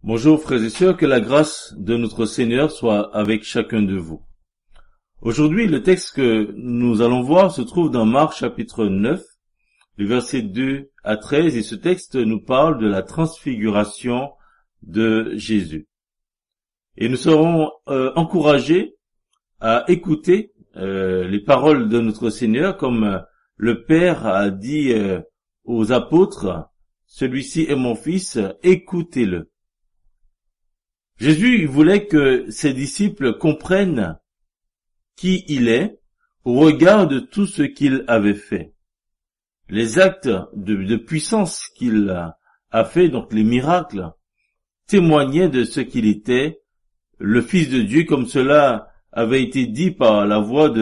Bonjour frères et sœurs, que la grâce de notre Seigneur soit avec chacun de vous. Aujourd'hui, le texte que nous allons voir se trouve dans Marc chapitre 9, les versets 2 à 13, et ce texte nous parle de la transfiguration de Jésus. Et nous serons encouragés à écouter les paroles de notre Seigneur, comme le Père a dit aux apôtres, « Celui-ci est mon Fils, écoutez-le ». Jésus voulait que ses disciples comprennent qui il est au regard de tout ce qu'il avait fait. Les actes de puissance qu'il a fait, donc les miracles, témoignaient de ce qu'il était, le Fils de Dieu, comme cela avait été dit par la voix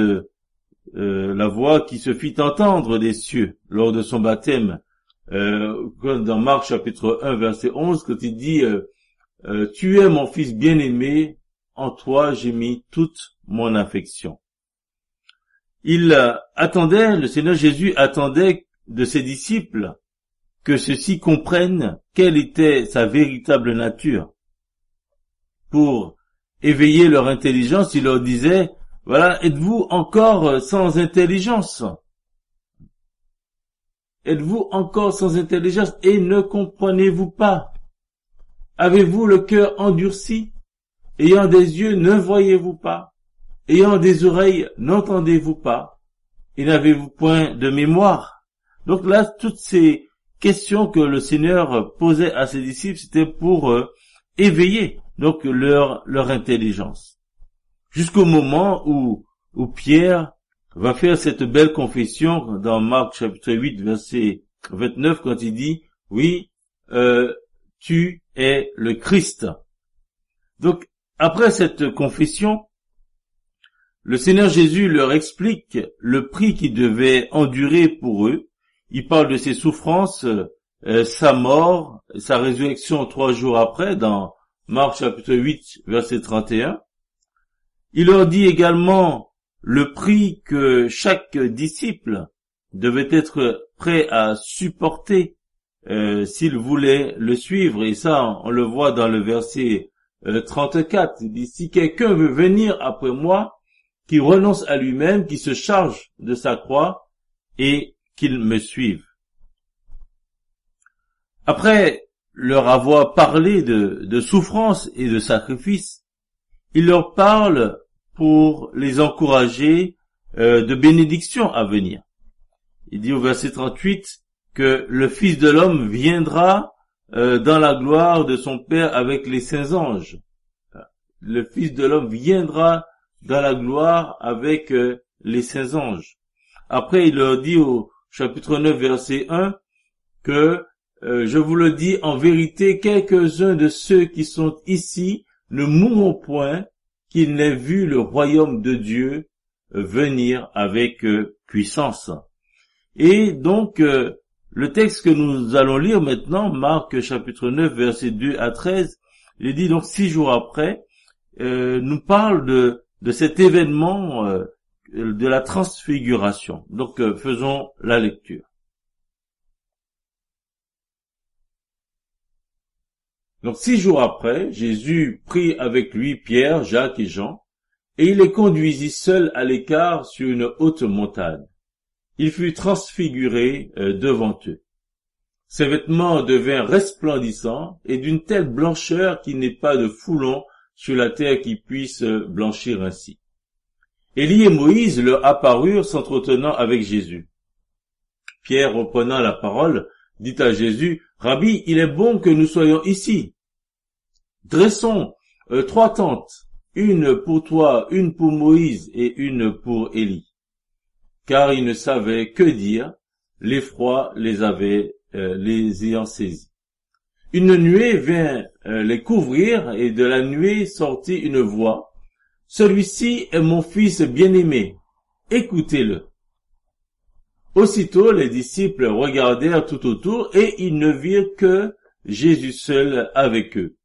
qui se fit entendre des cieux lors de son baptême, dans Marc chapitre 1 verset 11, quand il dit tu es mon fils bien-aimé, en toi j'ai mis toute mon affection. Le Seigneur Jésus attendait de ses disciples que ceux-ci comprennent quelle était sa véritable nature. Pour éveiller leur intelligence, il leur disait, voilà, êtes-vous encore sans intelligence? Êtes-vous encore sans intelligence et ne comprenez-vous pas? Avez-vous le cœur endurci? Ayant des yeux, ne voyez-vous pas? Ayant des oreilles, n'entendez-vous pas? Et n'avez-vous point de mémoire? Donc là, toutes ces questions que le Seigneur posait à ses disciples, c'était pour éveiller donc leur intelligence. Jusqu'au moment où Pierre va faire cette belle confession dans Marc chapitre 8, verset 29, quand il dit, oui, tu es le Christ. Donc, après cette confession, le Seigneur Jésus leur explique le prix qu'il devait endurer pour eux. Il parle de ses souffrances, sa mort, sa résurrection 3 jours après, dans Marc chapitre 8, verset 31. Il leur dit également le prix que chaque disciple devait être prêt à supporter s'il voulait le suivre, et ça on le voit dans le verset 34, il dit, si quelqu'un veut venir après moi, qu'il renonce à lui-même, qu'il se charge de sa croix et qu'il me suive. Après leur avoir parlé de souffrance et de sacrifice, il leur parle pour les encourager de bénédictions à venir. Il dit au verset 38 que le Fils de l'homme viendra dans la gloire de son Père avec les saints anges. Le Fils de l'homme viendra dans la gloire avec les saints anges. Après, il leur dit au chapitre 9, verset 1, que je vous le dis en vérité, quelques-uns de ceux qui sont ici ne mourront point qu'ils n'aient vu le royaume de Dieu venir avec puissance. Et donc, le texte que nous allons lire maintenant, Marc chapitre 9, versets 2 à 13, il dit donc 6 jours après, nous parle de cet événement de la transfiguration. Donc, faisons la lecture. Donc 6 jours après, Jésus prit avec lui Pierre, Jacques et Jean, et il les conduisit seuls à l'écart sur une haute montagne. Il fut transfiguré devant eux. Ses vêtements devinrent resplendissants et d'une telle blancheur qu'il n'est pas de foulon sur la terre qui puisse blanchir ainsi. Élie et Moïse leur apparurent s'entretenant avec Jésus. Pierre, reprenant la parole, dit à Jésus, « Rabbi, il est bon que nous soyons ici. Dressons 3 tentes, une pour toi, une pour Moïse et une pour Élie. » Car ils ne savaient que dire, l'effroi les ayant saisis. Une nuée vint les couvrir, et de la nuée sortit une voix. « Celui-ci est mon fils bien-aimé, écoutez-le. » Aussitôt les disciples regardèrent tout autour, et ils ne virent que Jésus seul avec eux.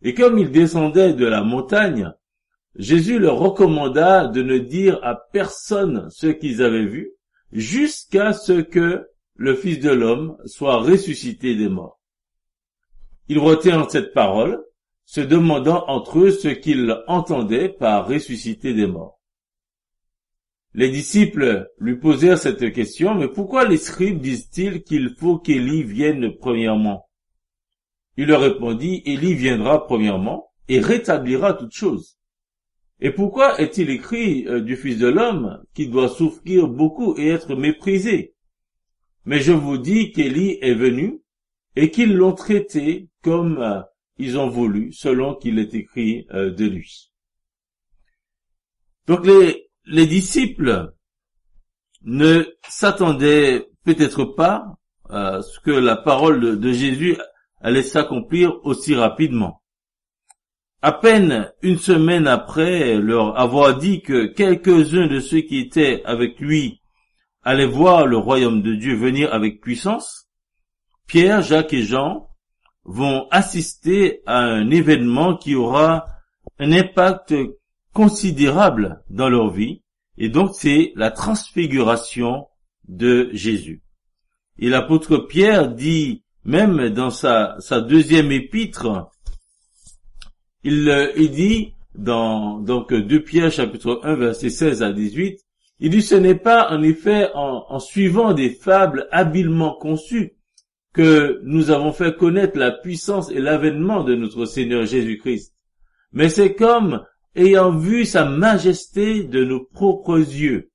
Et comme ils descendaient de la montagne, Jésus leur recommanda de ne dire à personne ce qu'ils avaient vu, jusqu'à ce que le Fils de l'homme soit ressuscité des morts. Ils retinrent cette parole, se demandant entre eux ce qu'ils entendaient par ressusciter des morts. Les disciples lui posèrent cette question, mais pourquoi les scribes disent-ils qu'il faut qu'Élie vienne premièrement? Il leur répondit, Élie viendra premièrement et rétablira toutes choses. Et pourquoi est-il écrit du Fils de l'homme qui doit souffrir beaucoup et être méprisé? Mais je vous dis qu'Élie est venu et qu'ils l'ont traité comme ils ont voulu, selon qu'il est écrit de lui. Donc les disciples ne s'attendaient peut-être pas à ce que la parole de Jésus allait s'accomplir aussi rapidement. À peine une semaine après leur avoir dit que quelques-uns de ceux qui étaient avec lui allaient voir le royaume de Dieu venir avec puissance, Pierre, Jacques et Jean vont assister à un événement qui aura un impact considérable dans leur vie, et donc c'est la transfiguration de Jésus. Et l'apôtre Pierre dit, même dans sa deuxième épître, il dit dans 2 Pierre chapitre 1 verset 16 à 18, il dit, ce n'est pas en effet en suivant des fables habilement conçues que nous avons fait connaître la puissance et l'avènement de notre Seigneur Jésus-Christ, mais c'est comme ayant vu sa majesté de nos propres yeux,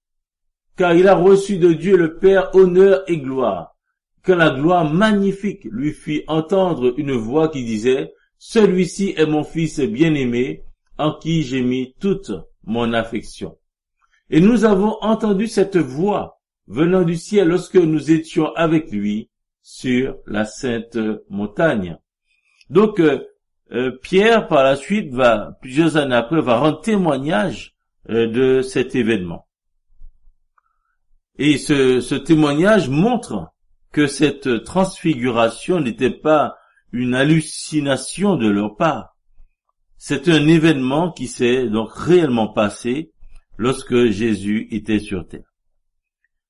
car il a reçu de Dieu le Père honneur et gloire, quand la gloire magnifique lui fit entendre une voix qui disait, « Celui-ci est mon Fils bien-aimé, en qui j'ai mis toute mon affection. » Et nous avons entendu cette voix venant du ciel lorsque nous étions avec lui sur la sainte montagne. Donc, Pierre, par la suite, plusieurs années après, va rendre témoignage de cet événement. Et ce témoignage montre que cette transfiguration n'était pas une hallucination de leur part. C'est un événement qui s'est donc réellement passé lorsque Jésus était sur terre.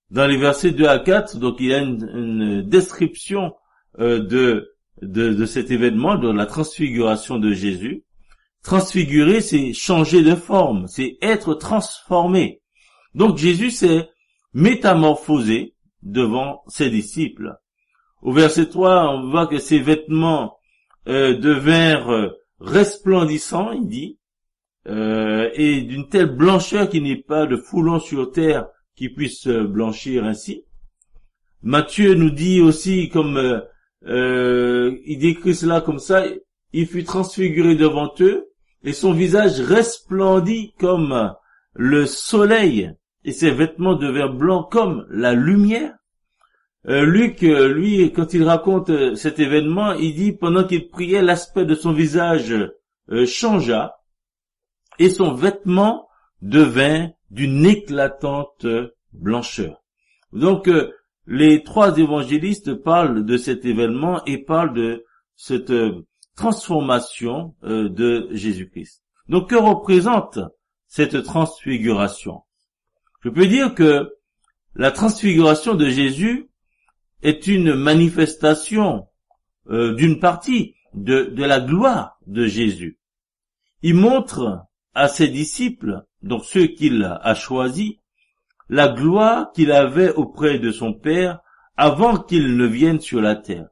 Dans les versets 2 à 4, donc il y a une description de cet événement, de la transfiguration de Jésus. Transfigurer, c'est changer de forme, c'est être transformé. Donc Jésus s'est métamorphosé devant ses disciples. Au verset 3, on voit que ses vêtements devinrent resplendissants, il dit, et d'une telle blancheur qu'il n'y ait pas de foulon sur terre qui puisse blanchir ainsi. Matthieu nous dit aussi, comme il décrit cela comme ça, il fut transfiguré devant eux, et son visage resplendit comme le soleil, et ses vêtements devinrent blancs comme la lumière. Luc, lui, quand il raconte cet événement, il dit, pendant qu'il priait, l'aspect de son visage changea, et son vêtement devint d'une éclatante blancheur. Donc, les trois évangélistes parlent de cet événement et parlent de cette transformation de Jésus-Christ. Donc, que représente cette transfiguration? Je peux dire que la transfiguration de Jésus est une manifestation d'une partie de la gloire de Jésus. Il montre à ses disciples, donc ceux qu'il a choisis, la gloire qu'il avait auprès de son Père avant qu'il ne vienne sur la terre.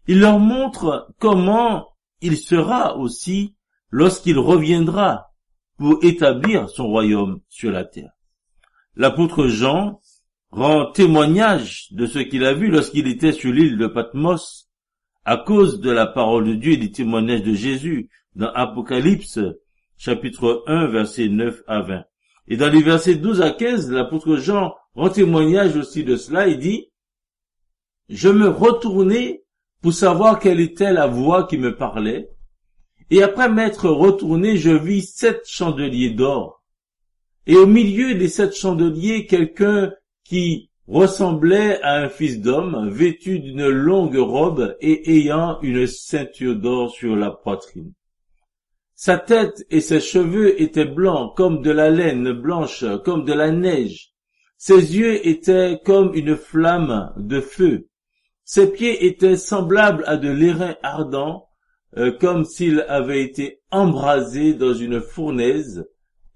Il leur montre comment il sera aussi lorsqu'il reviendra pour établir son royaume sur la terre. L'apôtre Jean rend témoignage de ce qu'il a vu lorsqu'il était sur l'île de Patmos à cause de la parole de Dieu et des témoignages de Jésus dans Apocalypse chapitre 1 versets 9 à 20. Et dans les versets 12 à 15, l'apôtre Jean rend témoignage aussi de cela. Il dit, « Je me retournai pour savoir quelle était la voix qui me parlait, et après m'être retourné, je vis 7 chandeliers d'or. Et au milieu des 7 chandeliers, quelqu'un qui ressemblait à un fils d'homme, vêtu d'une longue robe et ayant une ceinture d'or sur la poitrine. Sa tête et ses cheveux étaient blancs comme de la laine blanche, comme de la neige. Ses yeux étaient comme une flamme de feu. Ses pieds étaient semblables à de l'airain ardent, comme s'il avait été embrasé dans une fournaise,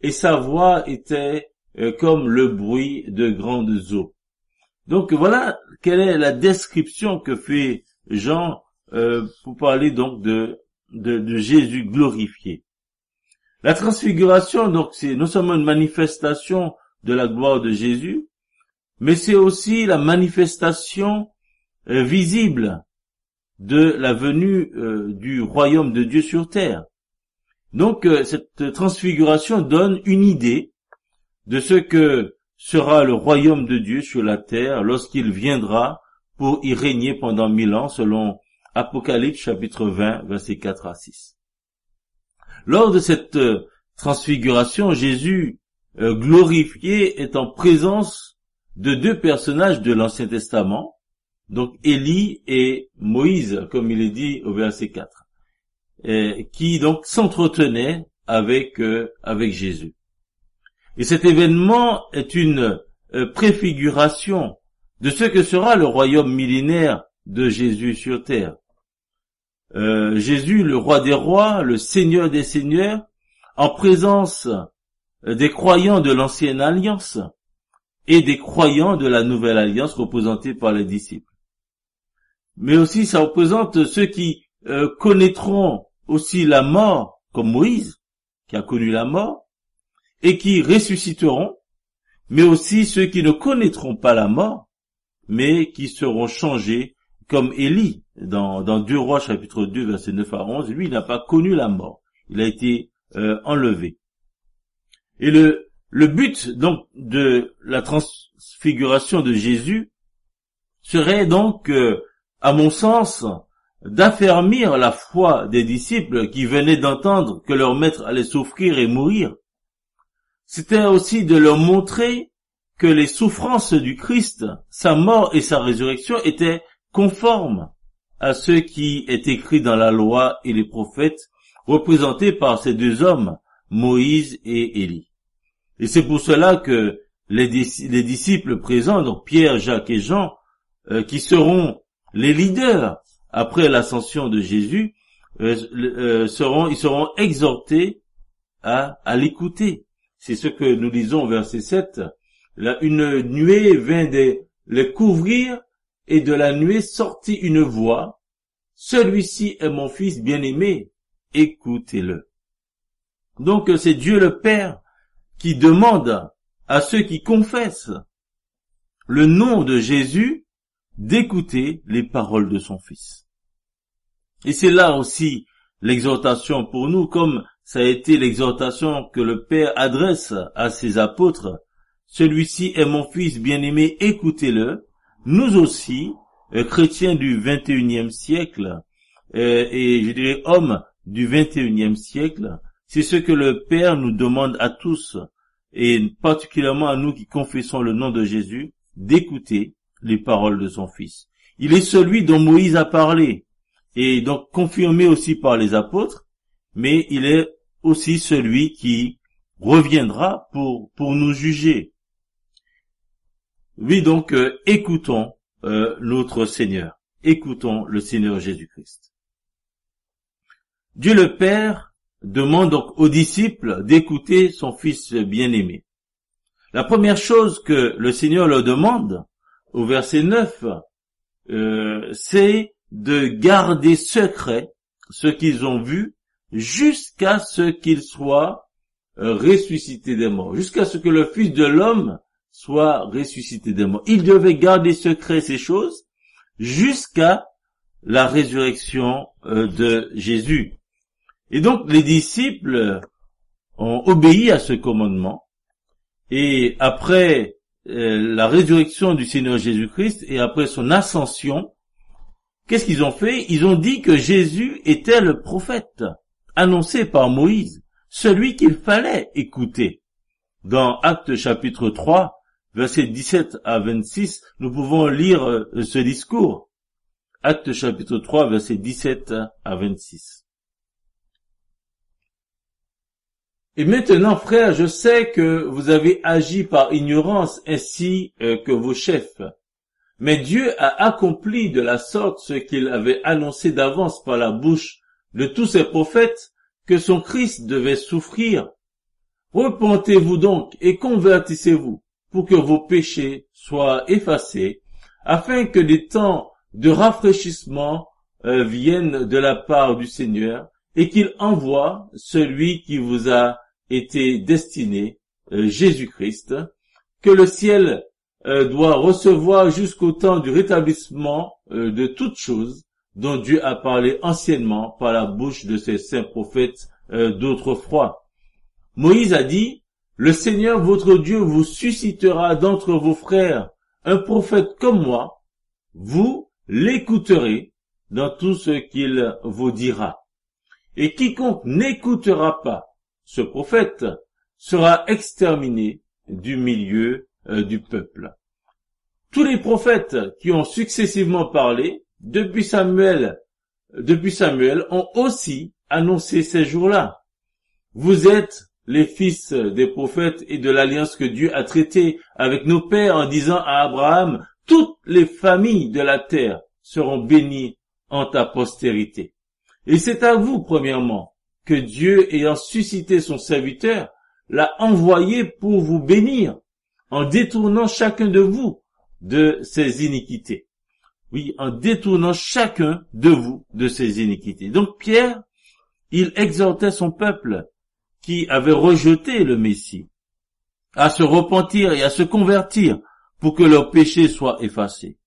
et sa voix était comme le bruit de grandes eaux. Donc voilà quelle est la description que fait Jean pour parler donc de Jésus glorifié. La transfiguration, donc, c'est non seulement une manifestation de la gloire de Jésus, mais c'est aussi la manifestation visible de la venue du royaume de Dieu sur terre. Donc, cette transfiguration donne une idée de ce que sera le royaume de Dieu sur la terre lorsqu'il viendra pour y régner pendant 1000 ans, selon Apocalypse chapitre 20, versets 4 à 6. Lors de cette transfiguration, Jésus glorifié est en présence de deux personnages de l'Ancien Testament, donc Élie et Moïse, comme il est dit au verset 4, qui donc s'entretenaient avec Jésus. Et cet événement est une préfiguration de ce que sera le royaume millénaire de Jésus sur terre. Jésus, le roi des rois, le seigneur des seigneurs, en présence des croyants de l'ancienne alliance et des croyants de la nouvelle alliance représentés par les disciples. Mais aussi ça représente ceux qui connaîtront aussi la mort, comme Moïse, qui a connu la mort, et qui ressusciteront, mais aussi ceux qui ne connaîtront pas la mort, mais qui seront changés, comme Élie, dans 2 Rois chapitre 2, verset 9 à 11, lui, il n'a pas connu la mort. Il a été enlevé. Et le but, donc, de la transfiguration de Jésus serait donc, à mon sens, d'affermir la foi des disciples qui venaient d'entendre que leur maître allait souffrir et mourir. C'était aussi de leur montrer que les souffrances du Christ, sa mort et sa résurrection étaient conformes à ce qui est écrit dans la loi et les prophètes, représentés par ces deux hommes, Moïse et Élie. Et c'est pour cela que les disciples présents, donc Pierre, Jacques et Jean, qui seront les leaders après l'ascension de Jésus, ils seront exhortés à l'écouter. C'est ce que nous lisons au verset 7. Là, une nuée vint les couvrir, et de la nuée sortit une voix. Celui-ci est mon fils bien-aimé, écoutez-le. Donc c'est Dieu le Père qui demande à ceux qui confessent le nom de Jésus d'écouter les paroles de son Fils. Et c'est là aussi l'exhortation pour nous, comme ça a été l'exhortation que le Père adresse à ses apôtres. Celui-ci est mon Fils bien-aimé, écoutez-le. Nous aussi, chrétiens du 21e siècle, et je dirais hommes du 21e siècle, c'est ce que le Père nous demande à tous, et particulièrement à nous qui confessons le nom de Jésus, d'écouter les paroles de son Fils. Il est celui dont Moïse a parlé, et donc confirmé aussi par les apôtres, mais il est aussi celui qui reviendra pour nous juger. Oui, donc écoutons notre Seigneur, écoutons le Seigneur Jésus-Christ. Dieu le Père demande donc aux disciples d'écouter son Fils bien-aimé. La première chose que le Seigneur leur demande, au verset 9, c'est de garder secret ce qu'ils ont vu jusqu'à ce qu'ils soient ressuscités des morts, jusqu'à ce que le Fils de l'homme soit ressuscité des morts. Ils devaient garder secret ces choses jusqu'à la résurrection de Jésus. Et donc les disciples ont obéi à ce commandement, et après la résurrection du Seigneur Jésus-Christ et après son ascension, qu'est-ce qu'ils ont fait? Ils ont dit que Jésus était le prophète annoncé par Moïse, celui qu'il fallait écouter. Dans Actes chapitre 3, versets 17 à 26, nous pouvons lire ce discours. Actes chapitre 3, versets 17 à 26. Et maintenant, frères, je sais que vous avez agi par ignorance ainsi que vos chefs. Mais Dieu a accompli de la sorte ce qu'il avait annoncé d'avance par la bouche de tous ses prophètes, que son Christ devait souffrir. Repentez-vous donc et convertissez-vous pour que vos péchés soient effacés, afin que des temps de rafraîchissement viennent de la part du Seigneur et qu'il envoie celui qui vous a été destiné, Jésus-Christ, que le ciel doit recevoir jusqu'au temps du rétablissement de toutes choses dont Dieu a parlé anciennement par la bouche de ses saints prophètes d'autrefois. Moïse a dit, « Le Seigneur votre Dieu vous suscitera d'entre vos frères un prophète comme moi, vous l'écouterez dans tout ce qu'il vous dira. Et quiconque n'écoutera pas ce prophète sera exterminé du milieu du peuple. » Tous les prophètes qui ont successivement parlé depuis Samuel ont aussi annoncé ces jours-là. Vous êtes les fils des prophètes et de l'alliance que Dieu a traitée avec nos pères en disant à Abraham, toutes les familles de la terre seront bénies en ta postérité. Et c'est à vous, premièrement, que Dieu, ayant suscité son serviteur, l'a envoyé pour vous bénir, en détournant chacun de vous de ses iniquités. Oui, en détournant chacun de vous de ses iniquités. Donc Pierre, il exhortait son peuple qui avait rejeté le Messie à se repentir et à se convertir pour que leurs péchés soient effacés.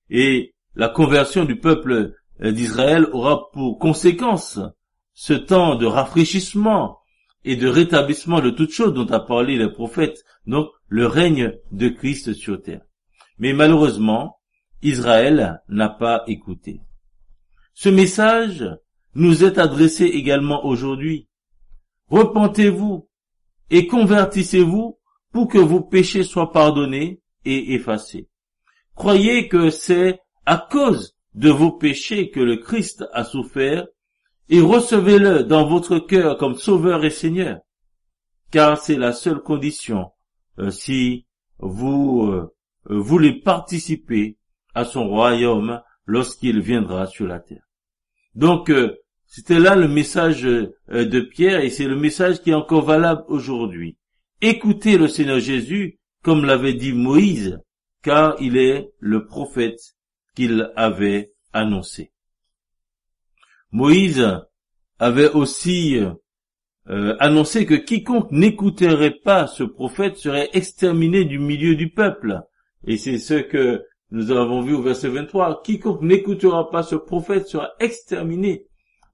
Et la conversion du peuple d'Israël aura pour conséquence ce temps de rafraîchissement et de rétablissement de toutes choses dont a parlé les prophètes, donc le règne de Christ sur terre. Mais malheureusement, Israël n'a pas écouté. Ce message nous est adressé également aujourd'hui. Repentez-vous et convertissez-vous pour que vos péchés soient pardonnés et effacés. Croyez que c'est à cause de vos péchés que le Christ a souffert et recevez-le dans votre cœur comme Sauveur et Seigneur, car c'est la seule condition si vous voulez participer à son royaume lorsqu'il viendra sur la terre. Donc, c'était là le message de Pierre et c'est le message qui est encore valable aujourd'hui. Écoutez le Seigneur Jésus comme l'avait dit Moïse, car il est le prophète qu'il avait annoncé. Moïse avait aussi annoncé que quiconque n'écouterait pas ce prophète serait exterminé du milieu du peuple. Et c'est ce que nous avons vu au verset 23. Quiconque n'écoutera pas ce prophète sera exterminé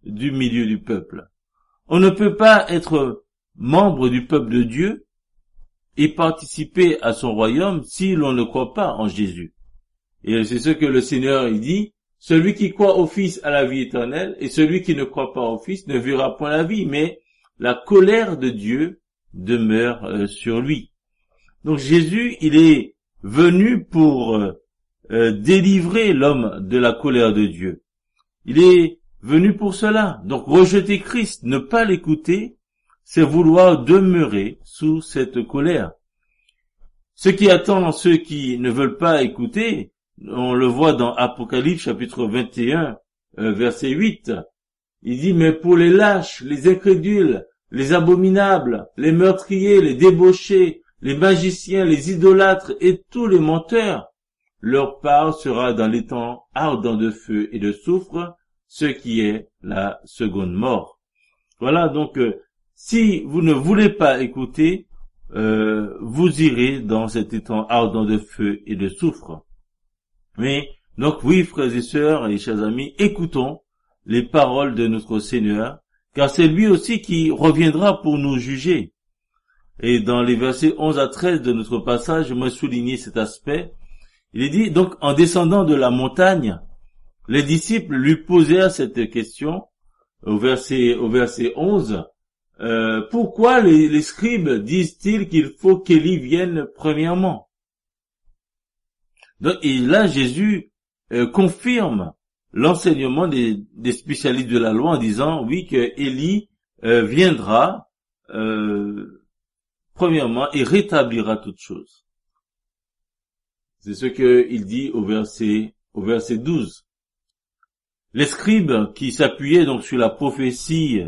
du milieu du peuple. On ne peut pas être membre du peuple de Dieu et participer à son royaume si l'on ne croit pas en Jésus. Et c'est ce que le Seigneur il dit, celui qui croit au Fils a la vie éternelle, et celui qui ne croit pas au Fils ne verra point la vie, mais la colère de Dieu demeure sur lui. Donc Jésus, il est venu pour délivrer l'homme de la colère de Dieu. Il est venu pour cela. Donc rejeter Christ, ne pas l'écouter, c'est vouloir demeurer sous cette colère. Ce qui attend ceux qui ne veulent pas écouter, on le voit dans Apocalypse chapitre 21, verset 8. Il dit, mais pour les lâches, les incrédules, les abominables, les meurtriers, les débauchés, les magiciens, les idolâtres et tous les menteurs, leur part sera dans les temps ardents de feu et de soufre, ce qui est la seconde mort. Voilà, donc, si vous ne voulez pas écouter, vous irez dans cet étang ardent de feu et de soufre. Mais, donc oui, frères et sœurs et chers amis, écoutons les paroles de notre Seigneur, car c'est lui aussi qui reviendra pour nous juger. Et dans les versets 11 à 13 de notre passage, je me souligner cet aspect. Il est dit, donc, en descendant de la montagne, les disciples lui posèrent cette question, au verset 11, pourquoi les scribes disent-ils qu'il faut qu'Élie vienne premièrement? Donc, et là, Jésus confirme l'enseignement des spécialistes de la loi en disant, oui, que Élie viendra premièrement et rétablira toutes choses. C'est ce qu'il dit au verset 12. Les scribes qui s'appuyaient donc sur la prophétie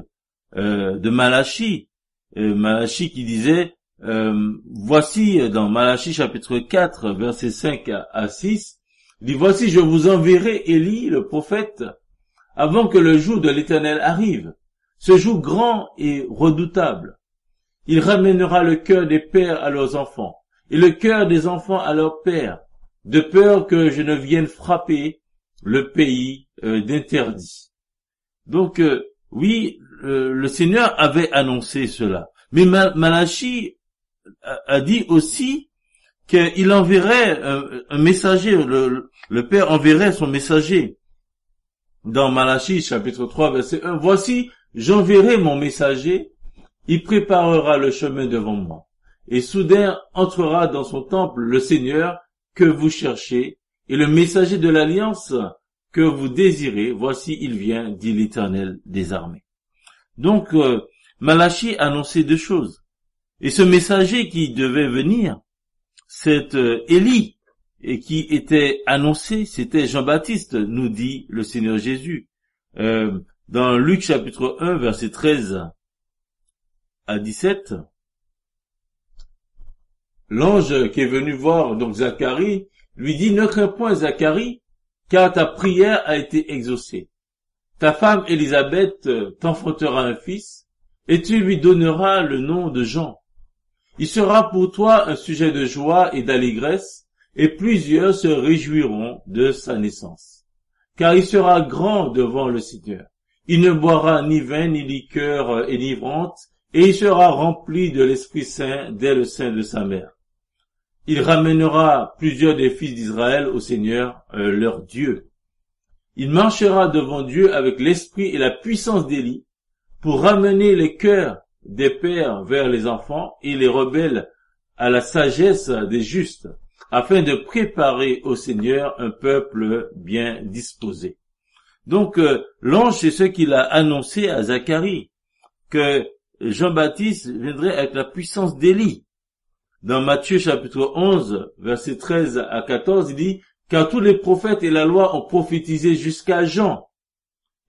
de Malachie, Malachie qui disait, voici dans Malachie chapitre 4, versets 5 à 6, il dit, voici je vous enverrai Élie le prophète avant que le jour de l'Éternel arrive, ce jour grand et redoutable. Il ramènera le cœur des pères à leurs enfants et le cœur des enfants à leurs pères, de peur que je ne vienne frapper le pays d'interdit. Donc oui, le Seigneur avait annoncé cela. Mais Malachie a dit aussi qu'il enverrait un messager, le Père enverrait son messager. Dans Malachie chapitre 3 verset 1, voici, j'enverrai mon messager, il préparera le chemin devant moi. Et soudain entrera dans son temple le Seigneur que vous cherchez, et le messager de l'alliance que vous désirez, voici il vient, dit l'Éternel des armées. Donc, Malachie annonçait deux choses. Et ce messager qui devait venir, c'est Élie, et qui était annoncé, c'était Jean-Baptiste, nous dit le Seigneur Jésus. Dans Luc chapitre 1, verset 13 à 17, l'ange qui est venu voir donc Zacharie, lui dit, ne crains point Zacharie, car ta prière a été exaucée. Ta femme Élisabeth t'enfantera un fils, et tu lui donneras le nom de Jean. Il sera pour toi un sujet de joie et d'allégresse, et plusieurs se réjouiront de sa naissance. Car il sera grand devant le Seigneur. Il ne boira ni vin, ni liqueur enivrante, et il sera rempli de l'Esprit Saint dès le sein de sa mère. Il ramènera plusieurs des fils d'Israël au Seigneur, leur Dieu. Il marchera devant Dieu avec l'esprit et la puissance d'Élie pour ramener les cœurs des pères vers les enfants et les rebelles à la sagesse des justes, afin de préparer au Seigneur un peuple bien disposé. Donc, l'ange, c'est ce qu'il a annoncé à Zacharie, que Jean-Baptiste viendrait avec la puissance d'Élie. Dans Matthieu chapitre 11, versets 13 à 14, il dit, car tous les prophètes et la loi ont prophétisé jusqu'à Jean.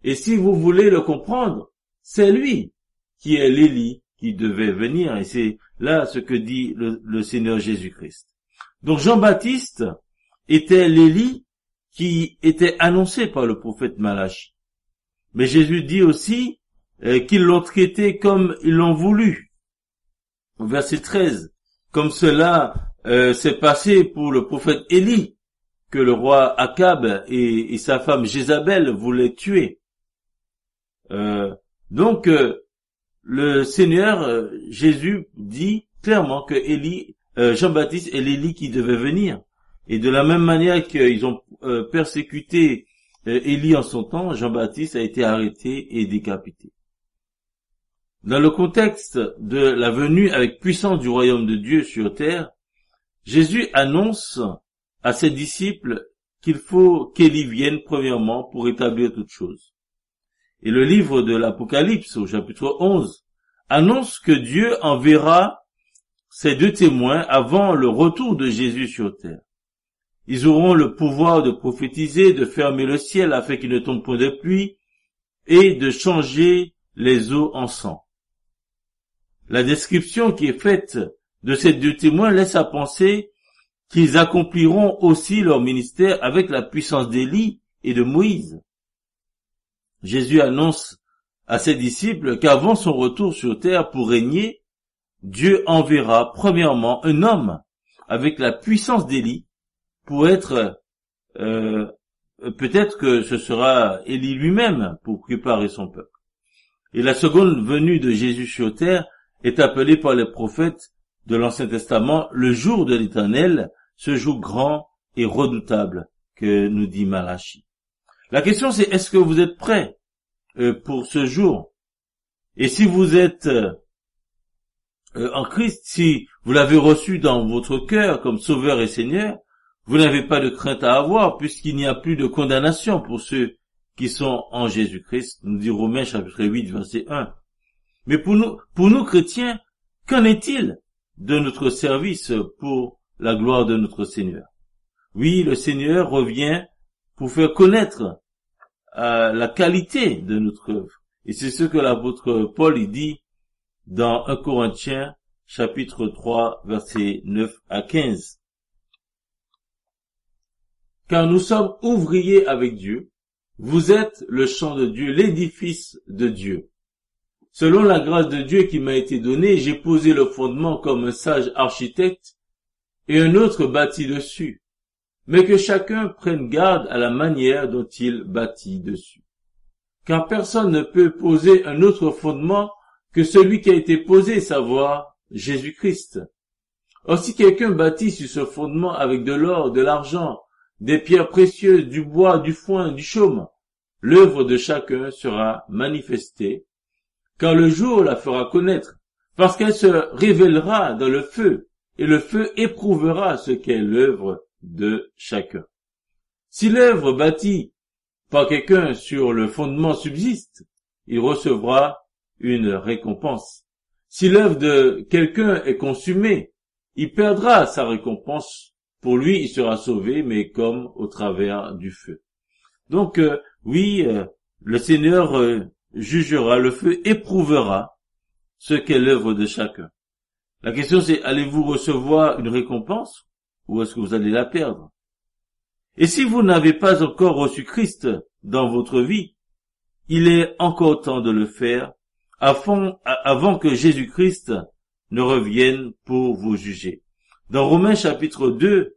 Et si vous voulez le comprendre, c'est lui qui est l'Élie qui devait venir. Et c'est là ce que dit le Seigneur Jésus-Christ. Donc Jean-Baptiste était l'Élie qui était annoncé par le prophète Malachie. Mais Jésus dit aussi qu'ils l'ont traité comme ils l'ont voulu. Au verset 13, comme cela s'est passé pour le prophète Élie, que le roi Akab et sa femme Jézabel voulaient tuer. Donc le Seigneur Jésus dit clairement que Jean-Baptiste est l'Élie qui devait venir. Et de la même manière qu'ils ont persécuté Élie en son temps, Jean-Baptiste a été arrêté et décapité. Dans le contexte de la venue avec puissance du royaume de Dieu sur terre, Jésus annonce à ses disciples qu'il faut qu'Élie vienne premièrement pour établir toutes choses. Et le livre de l'Apocalypse, au chapitre 11, annonce que Dieu enverra ces deux témoins avant le retour de Jésus sur terre. Ils auront le pouvoir de prophétiser, de fermer le ciel afin qu'il ne tombe point de pluie, et de changer les eaux en sang. La description qui est faite de ces deux témoins laisse à penser qu'ils accompliront aussi leur ministère avec la puissance d'Élie et de Moïse. Jésus annonce à ses disciples qu'avant son retour sur terre pour régner, Dieu enverra premièrement un homme avec la puissance d'Élie pour être, peut-être que ce sera Élie lui-même pour préparer son peuple. Et la seconde venue de Jésus sur terre est appelée par les prophètes de l'Ancien Testament le jour de l'Éternel, ce jour grand et redoutable que nous dit Malachie. La question c'est, est-ce que vous êtes prêts pour ce jour? Et si vous êtes en Christ, si vous l'avez reçu dans votre cœur comme Sauveur et Seigneur, vous n'avez pas de crainte à avoir puisqu'il n'y a plus de condamnation pour ceux qui sont en Jésus-Christ, nous dit Romains chapitre 8 verset 1. Mais pour nous chrétiens, qu'en est-il de notre service pour la gloire de notre Seigneur? Oui, le Seigneur revient pour faire connaître la qualité de notre œuvre. Et c'est ce que l'apôtre Paul il dit dans 1 Corinthiens chapitre 3 versets 9 à 15. Car nous sommes ouvriers avec Dieu, vous êtes le champ de Dieu, l'édifice de Dieu. Selon la grâce de Dieu qui m'a été donnée, j'ai posé le fondement comme un sage architecte et un autre bâtit dessus. Mais que chacun prenne garde à la manière dont il bâtit dessus. Car personne ne peut poser un autre fondement que celui qui a été posé, savoir Jésus-Christ. Or si quelqu'un bâtit sur ce fondement avec de l'or, de l'argent, des pierres précieuses, du bois, du foin, du chaume, l'œuvre de chacun sera manifestée, car le jour la fera connaître, parce qu'elle se révélera dans le feu, et le feu éprouvera ce qu'est l'œuvre de chacun. Si l'œuvre bâtie par quelqu'un sur le fondement subsiste, il recevra une récompense. Si l'œuvre de quelqu'un est consumée, il perdra sa récompense. Pour lui, il sera sauvé, mais comme au travers du feu. Donc, le Seigneur jugera, le feu éprouvera ce qu'est l'œuvre de chacun. La question c'est, allez-vous recevoir une récompense ou est-ce que vous allez la perdre? Et si vous n'avez pas encore reçu Christ dans votre vie, il est encore temps de le faire avant que Jésus-Christ ne revienne pour vous juger. Dans Romains chapitre 2,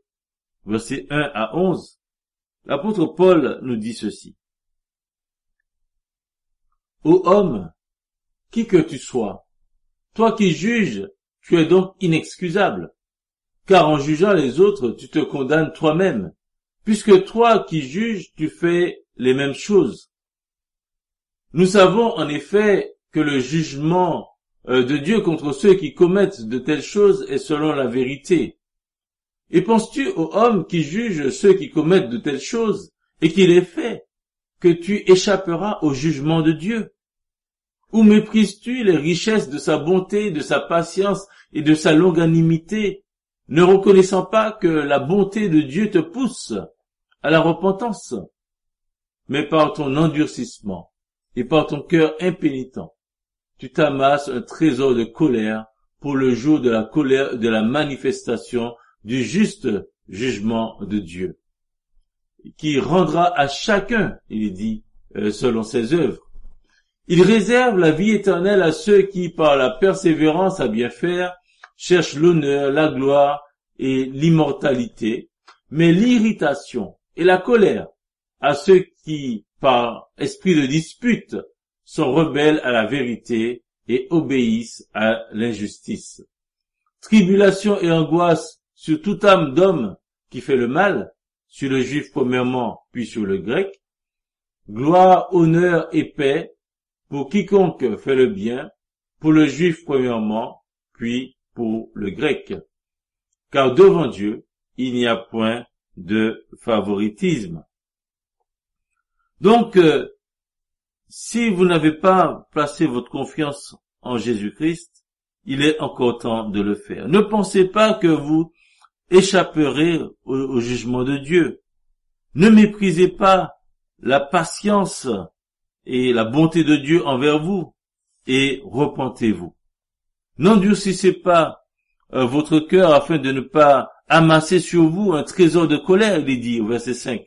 versets 1 à 11, l'apôtre Paul nous dit ceci. Ô homme, qui que tu sois, toi qui juges, tu es donc inexcusable, car en jugeant les autres, tu te condamnes toi-même, puisque toi qui juges, tu fais les mêmes choses. Nous savons en effet que le jugement de Dieu contre ceux qui commettent de telles choses est selon la vérité. Et penses-tu aux hommes qui jugent ceux qui commettent de telles choses et qui les fait, que tu échapperas au jugement de Dieu? Ou méprises-tu les richesses de sa bonté, de sa patience et de sa longanimité, ne reconnaissant pas que la bonté de Dieu te pousse à la repentance? Mais par ton endurcissement et par ton cœur impénitent, tu t'amasses un trésor de colère pour le jour de la colère, de la manifestation du juste jugement de Dieu, qui rendra à chacun, il est dit, selon ses œuvres. Il réserve la vie éternelle à ceux qui, par la persévérance à bien faire, cherchent l'honneur, la gloire et l'immortalité, mais l'irritation et la colère à ceux qui, par esprit de dispute, sont rebelles à la vérité et obéissent à l'injustice. Tribulation et angoisse sur toute âme d'homme qui fait le mal, sur le juif premièrement, puis sur le grec. Gloire, honneur et paix pour quiconque fait le bien, pour le juif premièrement, puis pour le grec. Car devant Dieu, il n'y a point de favoritisme. Donc, si vous n'avez pas placé votre confiance en Jésus-Christ, il est encore temps de le faire. Ne pensez pas que vous échapperez au jugement de Dieu. Ne méprisez pas la patience et la bonté de Dieu envers vous et repentez-vous. N'endurcissez pas votre cœur afin de ne pas amasser sur vous un trésor de colère, il est dit au verset 5,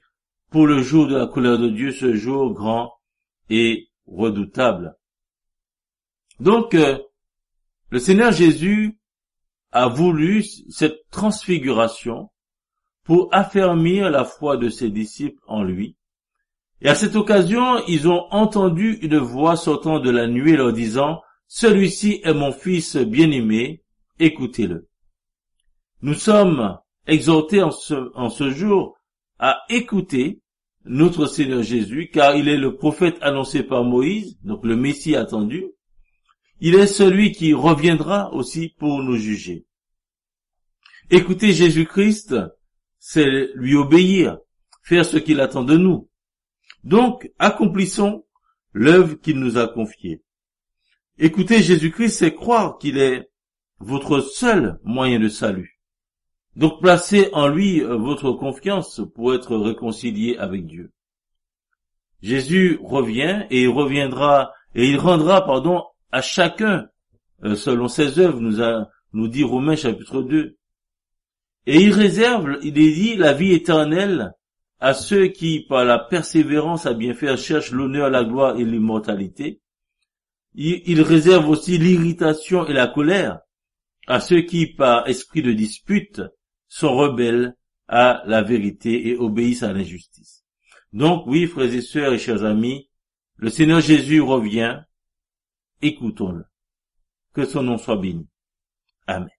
pour le jour de la colère de Dieu, ce jour grand et redoutable. Donc, le Seigneur Jésus a voulu cette transfiguration pour affermir la foi de ses disciples en lui. Et à cette occasion, ils ont entendu une voix sortant de la nuée leur disant, « Celui-ci est mon fils bien-aimé, écoutez-le. » Nous sommes exhortés en ce jour à écouter notre Seigneur Jésus, car il est le prophète annoncé par Moïse, donc le Messie attendu. Il est celui qui reviendra aussi pour nous juger. Écouter Jésus-Christ, c'est lui obéir, faire ce qu'il attend de nous. Donc, accomplissons l'œuvre qu'il nous a confiée. Écouter Jésus-Christ, c'est croire qu'il est votre seul moyen de salut. Donc placez en lui votre confiance pour être réconcilié avec Dieu. Jésus revient et il reviendra et il rendra à chacun selon ses œuvres, nous dit Romains chapitre 2. Et il réserve, il est dit, la vie éternelle à ceux qui, par la persévérance à bien faire, cherchent l'honneur, la gloire et l'immortalité. Il réserve aussi l'irritation et la colère à ceux qui, par esprit de dispute, sont rebelles à la vérité et obéissent à l'injustice. Donc oui, frères et sœurs et chers amis, le Seigneur Jésus revient, écoutons-le. Que son nom soit béni. Amen.